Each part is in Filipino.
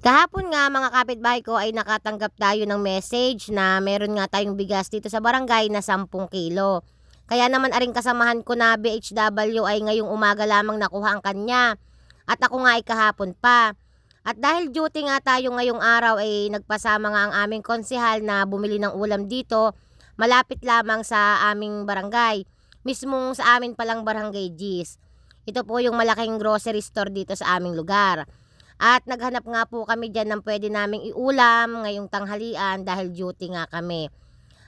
Kahapon nga mga kapitbahay ko ay nakatanggap tayo ng message na meron nga tayong bigas dito sa barangay na 10 kilo. Kaya naman aring kasamahan ko na BHW ay ngayong umaga lamang nakuha ang kanya. At ako nga ay kahapon pa. At dahil duty nga tayo ngayong araw ay nagpasama nga ang aming konsehal na bumili ng ulam dito malapit lamang sa aming barangay. Mismong sa amin palang barangay G's. Ito po yung malaking grocery store dito sa aming lugar. At naghanap nga po kami dyan ng pwede naming iulam ngayong tanghalian dahil duty nga kami.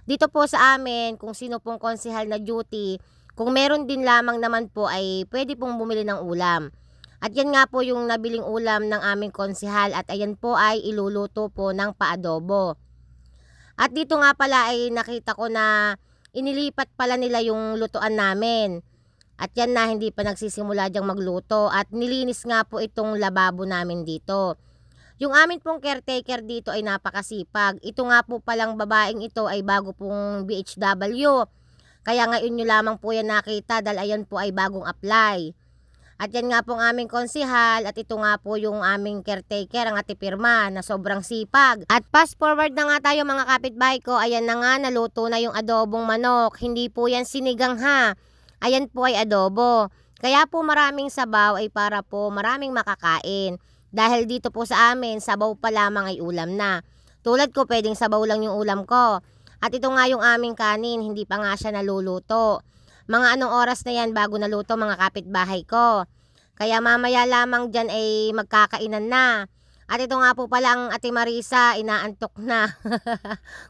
Dito po sa amin, kung sino pong konsehal na duty, kung meron din lamang naman po ay pwede pong bumili ng ulam. At yan nga po yung nabiling ulam ng aming konsehal at ayan po ay iluluto po ng paadobo. At dito nga pala ay nakita ko na inilipat pala nila yung lutuan namin. At yan na hindi pa nagsisimula diyang magluto at nilinis nga po itong lababo namin dito. Yung amin pong caretaker dito ay napakasipag. Ito nga po palang babaeng ito ay bago pong BHW. Kaya ngayon nyo lamang po yan nakita dahil ayan po ay bagong apply. At yan nga po ang aming konsihal at ito nga po yung aming caretaker, ang Ate Pirma na sobrang sipag. At fast forward na nga tayo mga kapitbahay ko, ayan na nga naluto na yung adobong manok. Hindi po yan sinigang ha. Ayan po ay adobo. Kaya po maraming sabaw ay para po maraming makakain. Dahil dito po sa amin, sabaw pa lamang ay ulam na. Tulad ko, pwedeng sabaw lang yung ulam ko. At ito nga yung aming kanin, hindi pa nga siya naluluto. Mga anong oras na yan bago naluto mga kapitbahay ko. Kaya mamaya lamang dyan ay magkakainan na. At ito nga po pala ang Ate Marisa, inaantok na.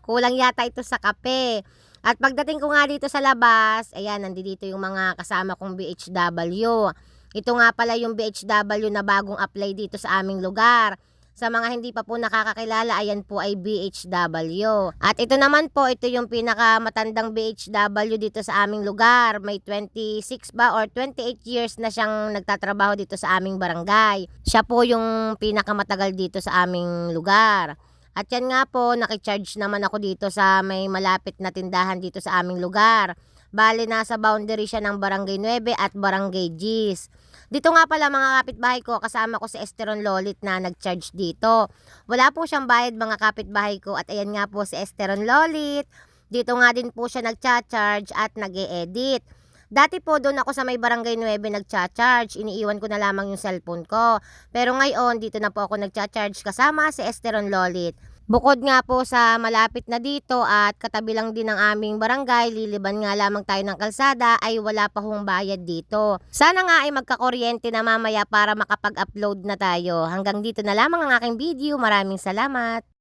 Kulang yata ito sa kape. At pagdating ko nga dito sa labas, ayan, nandito yung mga kasama kong BHW. Ito nga pala yung BHW na bagong apply dito sa aming lugar. Sa mga hindi pa po nakakakilala, ayan po ay BHW. At ito naman po, ito yung pinakamatandang BHW dito sa aming lugar. May 26 ba or 28 years na siyang nagtatrabaho dito sa aming barangay. Siya po yung pinakamatagal dito sa aming lugar. At yan nga po, nakicharge naman ako dito sa may malapit na tindahan dito sa aming lugar. Bale, nasa boundary siya ng Barangay 9 at Barangay G's. Dito nga pala mga kapitbahay ko, kasama ko si Esteron Lolit na nag-charge dito. Wala po siyang bayad mga kapitbahay ko at ayan nga po si Esteron Lolit. Dito nga din po siya nag-charge at nag-e-edit. Dati po doon ako sa may Barangay 9 nag-charge, iniiwan ko na lamang yung cellphone ko. Pero ngayon, dito na po ako nag-charge kasama si Esteron Lolit. Bukod nga po sa malapit na dito at katabi lang din ng aming barangay, liliban nga lamang tayo ng kalsada ay wala pa hong bayad dito. Sana nga ay magkakuryente na mamaya para makapag-upload na tayo. Hanggang dito na lamang ang aking video. Maraming salamat.